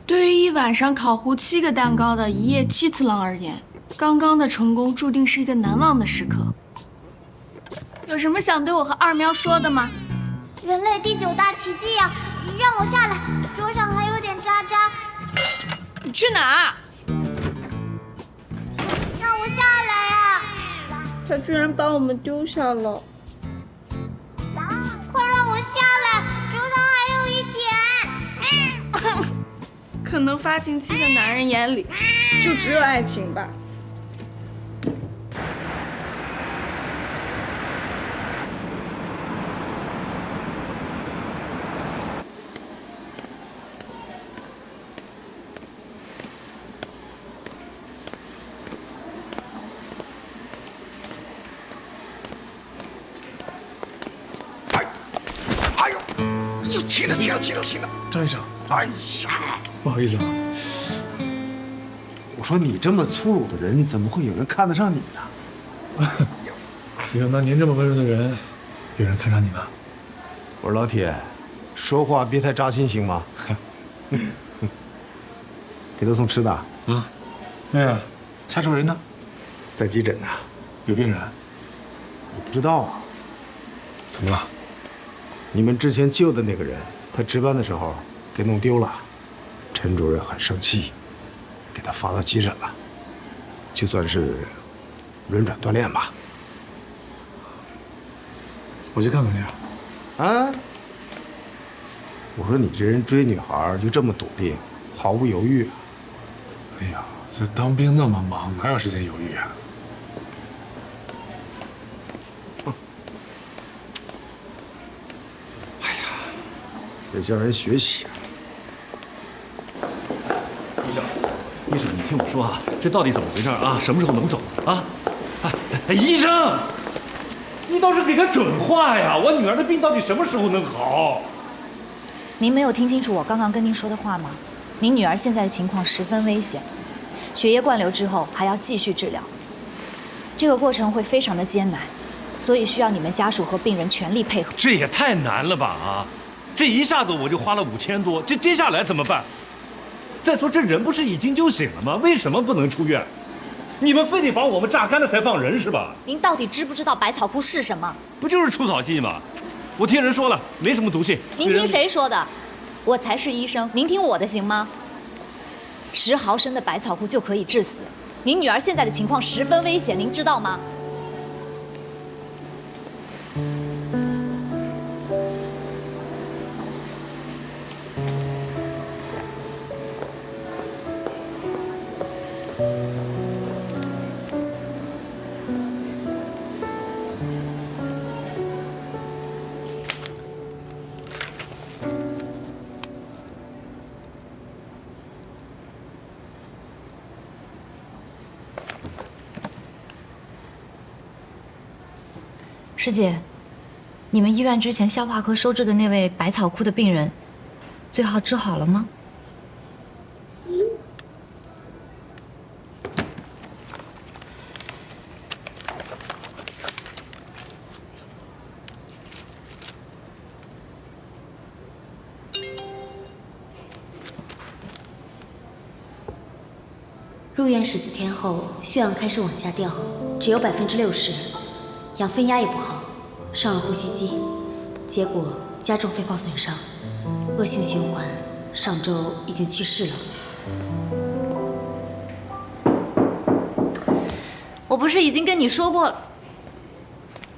对于一晚上烤糊7个蛋糕的一夜7次郎而言，刚刚的成功注定是一个难忘的时刻。有什么想对我和二喵说的吗？人类第9大奇迹呀！让我下来，桌上还有点渣渣。你去哪？让我下来呀！他居然把我们丢下了。快让我下来，桌上还有一点。可能发情期的男人眼里就只有爱情吧。轻了！张医生，哎呀，不好意思啊。我说你这么粗鲁的人，怎么会有人看得上你呢？没想到您这么温柔的人，有人看上你了。我说老铁，说话别太扎心，行吗？给他送吃的啊？对啊，下手人呢？在急诊呢。有病人？我不知道啊。怎么了？你们之前救的那个人，他值班的时候给弄丢了，陈主任很生气，给他发到急诊了，就算是轮转锻炼吧。我去看看去。啊！我说你这人追女孩就这么笃定，毫不犹豫啊？哎呀，这当兵那么忙，哪有时间犹豫啊？得向人学习啊！医生，你听我说啊，这到底怎么回事啊？什么时候能走啊？医生，你倒是给个准话呀！我女儿的病到底什么时候能好？您没有听清楚我刚刚跟您说的话吗？您女儿现在的情况十分危险，血液灌流之后还要继续治疗，这个过程会非常的艰难，所以需要你们家属和病人全力配合。这也太难了吧啊！这一下子我就花了5000多，这接下来怎么办？再说这人不是已经就醒了吗？为什么不能出院？你们非得把我们榨干了才放人是吧？您到底知不知道百草枯是什么？不就是除草剂吗？我听人说了，没什么毒性。您听谁说的？我才是医生，您听我的行吗？10毫升的百草枯就可以致死，您女儿现在的情况十分危险，您知道吗？师姐，你们医院之前消化科收治的那位百草枯的病人，最后治好了吗？入院14天后，血氧开始往下掉，只有60%，氧分压也不好，上了呼吸机，结果加重肺泡损伤，恶性循环，上周已经去世了。我不是已经跟你说过了？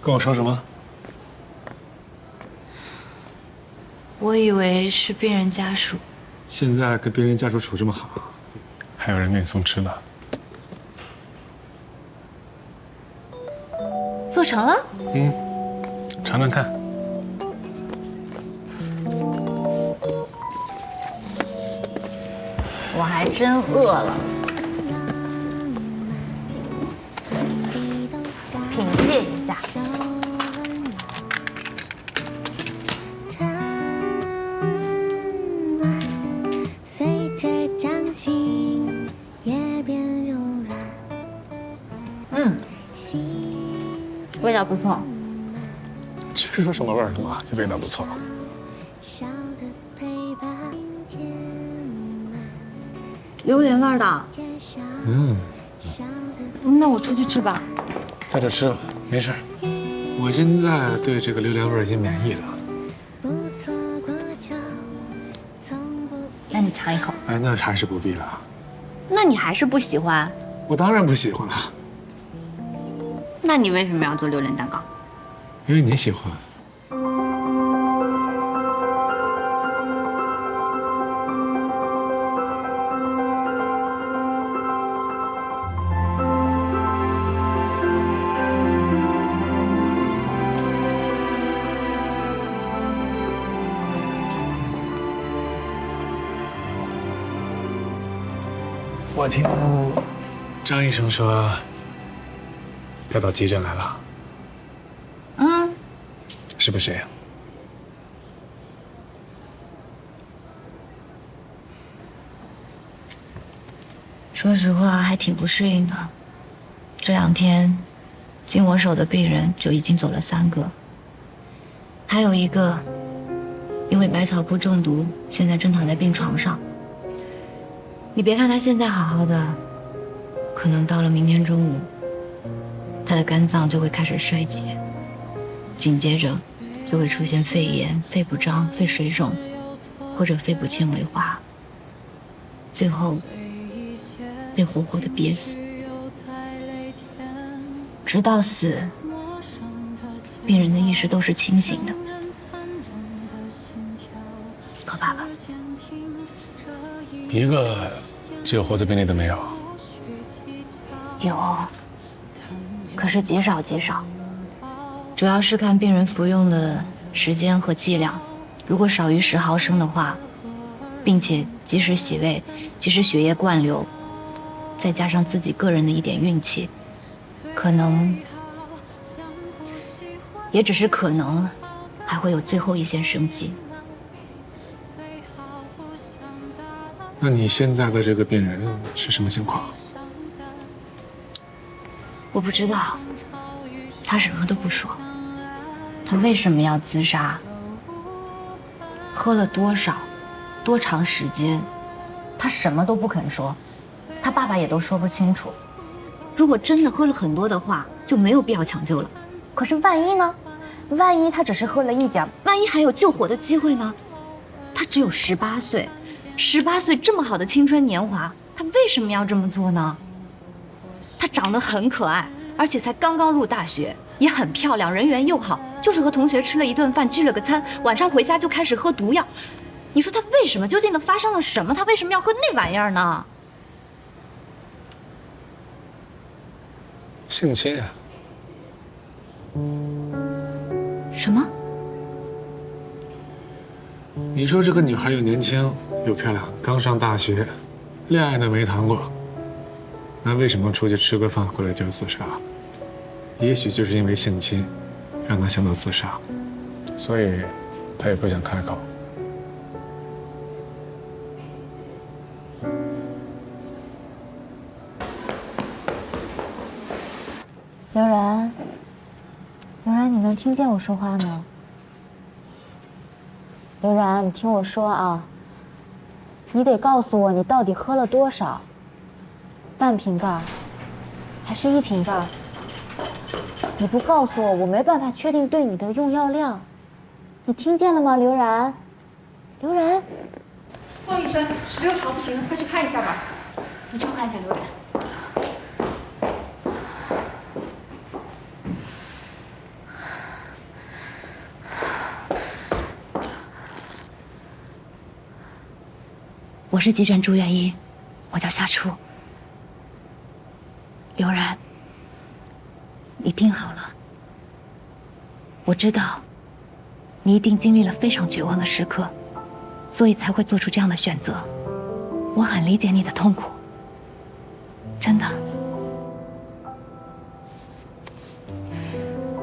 跟我说什么？我以为是病人家属。现在跟病人家属处这么好，还有人给你送吃的。做成了？尝尝看。我还真饿了。品鉴一下。随着掌心也变柔软。味道不错。这说什么味儿嘛？这味道不错。榴莲味的。那我出去吃吧。在这吃吧，没事儿。我现在对这个榴莲味已经免疫了。那你尝一口。哎，那还是不必了。那你还是不喜欢？我当然不喜欢了，那你为什么要做榴莲蛋糕？因为你喜欢。我听张医生说，调到急诊来了。是不是呀？说实话，还挺不适应的。这2天，经我手的病人就已经走了3个，还有一个因为百草枯中毒，现在正躺在病床上。你别看他现在好好的，可能到了明天中午，他的肝脏就会开始衰竭，紧接着就会出现肺炎、肺不张、肺水肿，或者肺部纤维化，最后被活活的憋死。直到死，病人的意识都是清醒的，可怕吧？一个救活的病例都没有。有，可是极少极少。主要是看病人服用的时间和剂量，如果少于10毫升的话，并且及时洗胃、及时血液灌流，再加上自己个人的一点运气，可能，也只是可能，还会有最后一线生机。那你现在的这个病人是什么情况？我不知道，他什么都不说。他为什么要自杀？喝了多少？多长时间？他什么都不肯说，他爸爸也都说不清楚。如果真的喝了很多的话，就没有必要抢救了。可是万一呢？万一他只是喝了一点，万一还有救活的机会呢？他只有18岁，18岁这么好的青春年华，他为什么要这么做呢？他长得很可爱，而且才刚刚入大学，也很漂亮，人缘又好，就是和同学吃了一顿饭，聚了个餐，晚上回家就开始喝毒药。你说他为什么？究竟的发生了什么？他为什么要喝那玩意儿呢？性侵啊！什么？你说这个女孩又年轻又漂亮，刚上大学，恋爱都没谈过，那为什么出去吃个饭回来就自杀？也许就是因为性侵，让她想到自杀，所以她也不想开口。刘然，刘然，你能听见我说话吗？刘然，你听我说啊，你得告诉我你到底喝了多少，半瓶盖，还是1瓶盖？你不告诉我，我没办法确定对你的用药量。你听见了吗，刘然？刘然，方医生，16条不行，快去看一下吧。你照看一下刘然。我是急诊住院医，我叫夏初。刘然，你听好了，我知道你一定经历了非常绝望的时刻，所以才会做出这样的选择。我很理解你的痛苦，真的。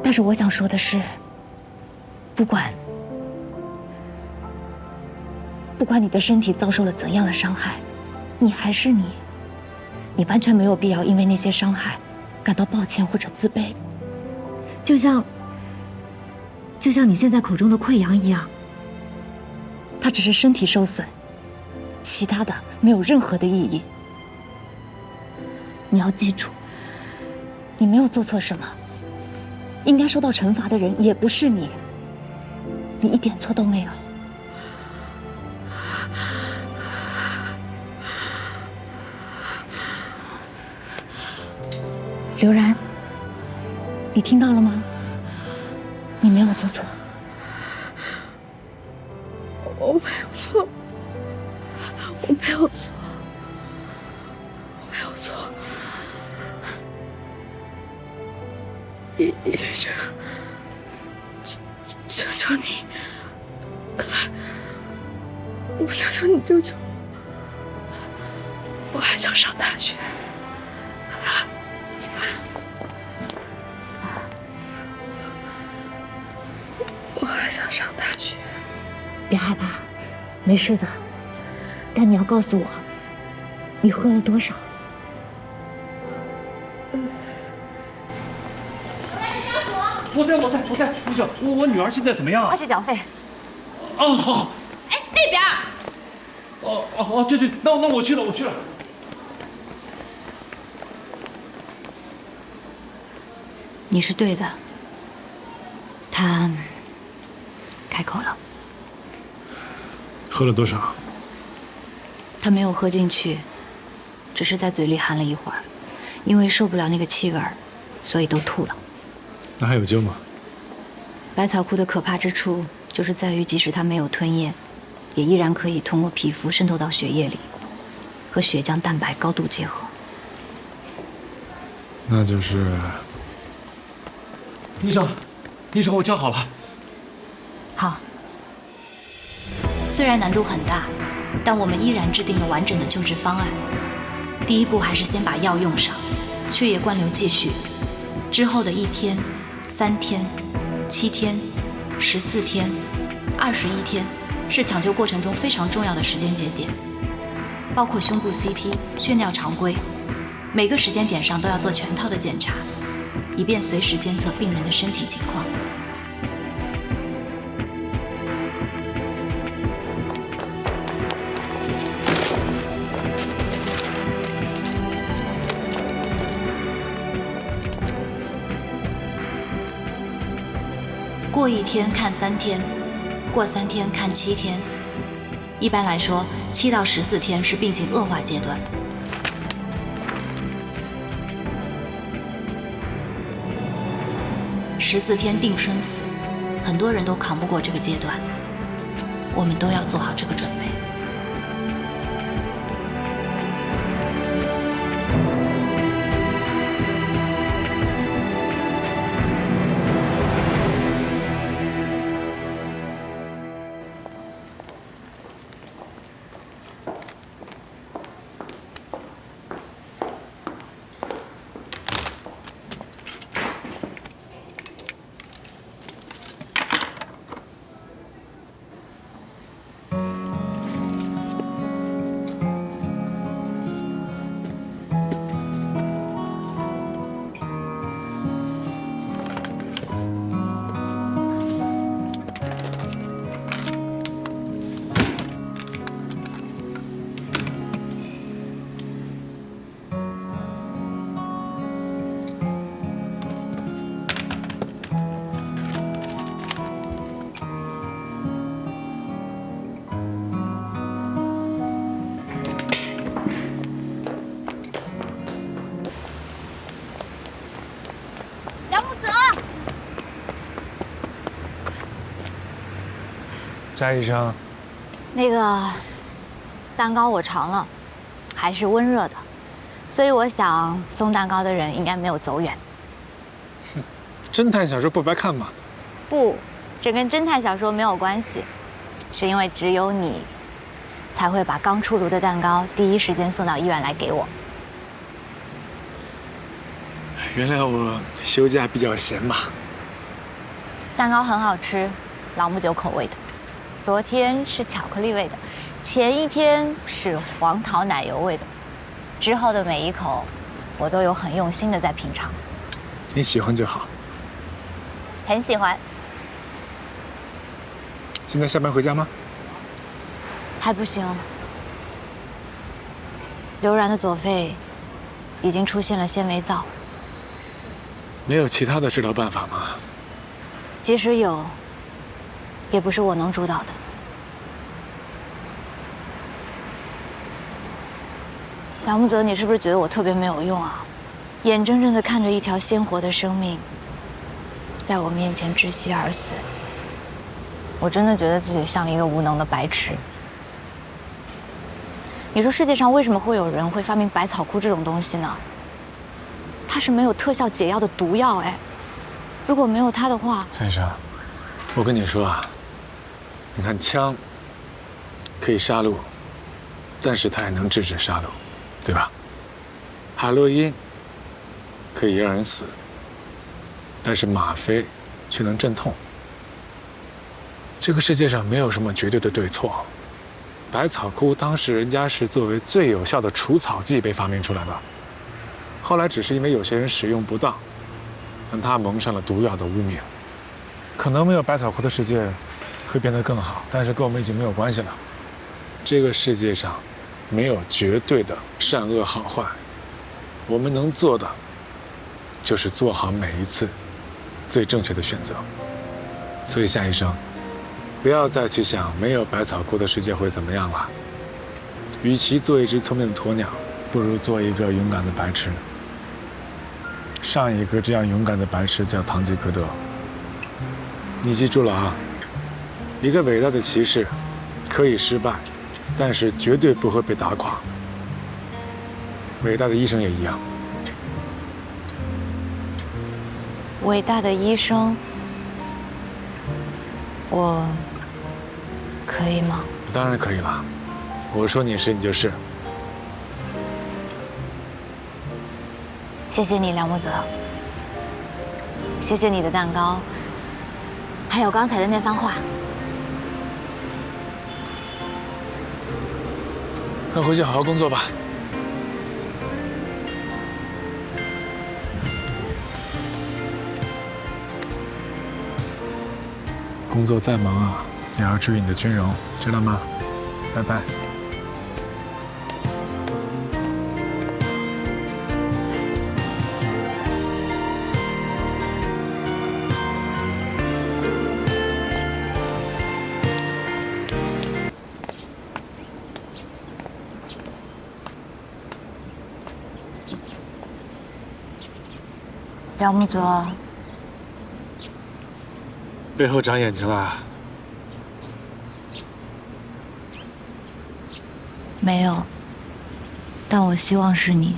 但是我想说的是，不管你的身体遭受了怎样的伤害，你还是你，你完全没有必要因为那些伤害感到抱歉或者自卑。就像你现在口中的溃疡一样，它只是身体受损，其他的没有任何的意义。你要记住，你没有做错什么，应该受到惩罚的人也不是你，你一点错都没有。刘然，你听到了吗？你没有做错。我没有错，我没有错，我没有错。医生，求求你，我求求你救救我，我还想上大学。我还想上大学。别害怕，没事的。但你要告诉我，你喝了多少？我在，医生，我女儿现在怎么样啊？快去缴费。哦，好。哎，那边。哦，对，那我去了。你是对的，他开口了。喝了多少？他没有喝进去，只是在嘴里含了一会儿，因为受不了那个气味，所以都吐了。那还有救吗？百草枯的可怕之处就是在于，即使它没有吞咽，也依然可以通过皮肤渗透到血液里，和血浆蛋白高度结合。那就是……医生，我叫好了。好。虽然难度很大，但我们依然制定了完整的救治方案。第一步还是先把药用上，血液灌流继续。之后的1天、3天、7天、14天、21天，是抢救过程中非常重要的时间节点，包括胸部 CT、血尿常规，每个时间点上都要做全套的检查，以便随时监测病人的身体情况。过1天看3天，过3天看7天。一般来说，7到14天是病情恶化阶段。14天定生死，很多人都扛不过这个阶段，我们都要做好这个准备。贾医生，那个蛋糕我尝了，还是温热的，所以我想送蛋糕的人应该没有走远。侦探小说不白看吗？不，这跟侦探小说没有关系，是因为只有你才会把刚出炉的蛋糕第一时间送到医院来给我。原来我休假比较闲嘛。蛋糕很好吃，朗姆酒口味的。昨天是巧克力味的，前1天是黄桃奶油味的，之后的每一口，我都有很用心的在品尝。你喜欢就好。很喜欢。现在下班回家吗？还不行，刘然的左肺已经出现了纤维灶。没有其他的治疗办法吗？即使有，也不是我能主导的。梁木泽，你是不是觉得我特别没有用啊？眼睁睁地看着一条鲜活的生命在我面前窒息而死，我真的觉得自己像一个无能的白痴。你说世界上为什么会有人会发明百草枯这种东西呢？它是没有特效解药的毒药，哎，如果没有它的话，先生，我跟你说啊，你看枪可以杀戮，但是它也能制止杀戮，对吧？海洛因可以让人死，但是吗啡却能镇痛。这个世界上没有什么绝对的对错。百草枯当时人家是作为最有效的除草剂被发明出来的，后来只是因为有些人使用不当，让它蒙上了毒药的污名。可能没有百草枯的世界会变得更好，但是跟我们已经没有关系了。这个世界上没有绝对的善恶好坏，我们能做的就是做好每一次最正确的选择。所以夏医生，不要再去想没有百草枯的世界会怎么样了。与其做一只聪明的鸵鸟，不如做一个勇敢的白痴。上一个这样勇敢的白痴叫堂吉诃德。你记住了啊，一个伟大的骑士可以失败，但是绝对不会被打垮。伟大的医生也一样。伟大的医生，我可以吗？当然可以了，我说你是你就是。谢谢你，梁木泽。谢谢你的蛋糕，还有刚才的那番话。快回去好好工作吧。工作再忙啊，也要注意你的军容，知道吗？拜拜。梁木泽，背后长眼睛了？没有，但我希望是你。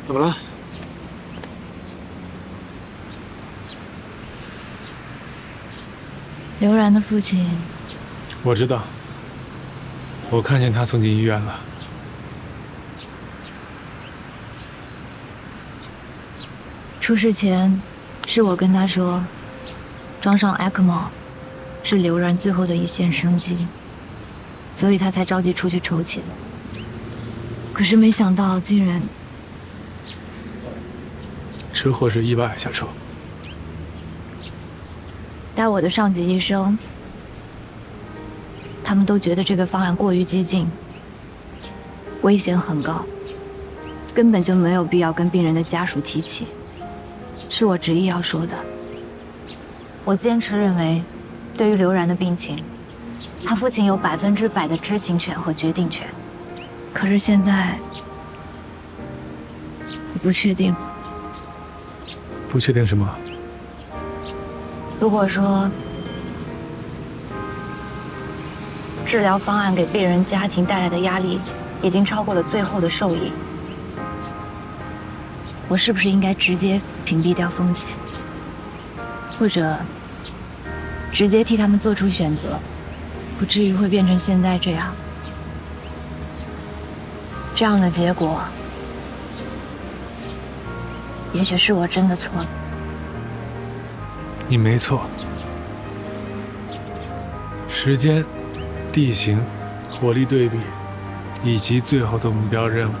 怎么了？刘然的父亲，我知道，我看见他送进医院了。出事前，是我跟他说，装上 ECMO 是刘然最后的一线生机，所以他才着急出去筹钱。可是没想到，竟然车祸是意外，小楚。带我的上级医生，他们都觉得这个方案过于激进，危险很高，根本就没有必要跟病人的家属提起。是我执意要说的。我坚持认为，对于刘然的病情，他父亲有100%的知情权和决定权。可是现在，我不确定。不确定什么？如果说治疗方案给病人家庭带来的压力已经超过了最后的受益，我是不是应该直接屏蔽掉风险，或者直接替他们做出选择，不至于会变成现在这样？这样的结果，也许是我真的错了。你没错。时间、地形、火力对比，以及最后的目标任务，